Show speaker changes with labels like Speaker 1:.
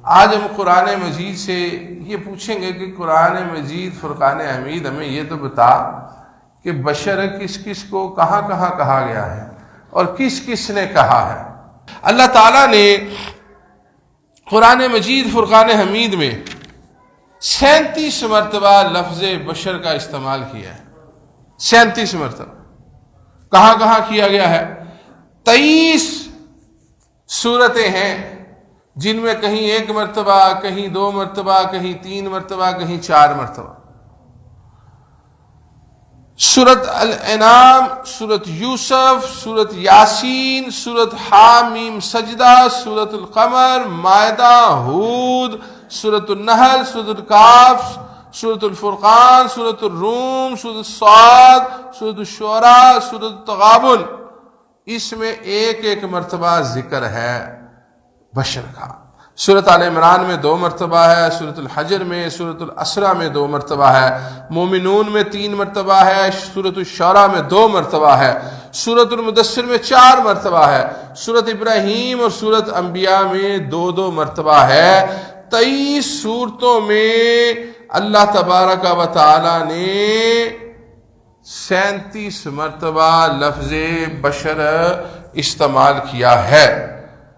Speaker 1: آج ہم قرآن مجید سے یہ پوچھیں گے کہ قرآن مجید فرقان حمید ہمیں یہ تو بتا کہ بشر کس کس کو کہاں کہاں کہا گیا ہے اور کس کس نے کہا ہے۔ اللہ تعالیٰ نے قرآن مجید فرقان حمید میں 37 مرتبہ لفظ بشر کا استعمال کیا ہے، 37 مرتبہ۔ کہاں کہاں کیا گیا ہے؟ 23 صورتیں ہیں جن میں کہیں 1 مرتبہ، کہیں 2 مرتبہ، کہیں 3 مرتبہ، کہیں 4 مرتبہ۔ سورۃ الانعام، سورۃ یوسف، سورۃ یاسین، سورۃ حامیم سجدہ، سورۃ القمر، مائدہ، ہود، سورۃ النحل، سورۃ الکاف، سورۃ الفرقان، سورۃ الروم، سورۃ الصاد، سورۃ الشعراء، سورۃ التغابن، اس میں 1 مرتبہ ذکر ہے بشر کا۔ سورۃ آل عمران میں 2 مرتبہ ہے، سورۃ الحجر میں، سورۃ الاسراء میں 2 مرتبہ ہے، مومنون میں 3 مرتبہ ہے، سورۃ الشعراء میں 2 مرتبہ ہے، سورۃ المدثر میں 4 مرتبہ ہے، سورۃ ابراہیم اور سورۃ انبیاء میں 2 مرتبہ ہے۔ 23 صورتوں میں اللہ تبارک و تعالی نے 37 مرتبہ لفظ بشر استعمال کیا ہے۔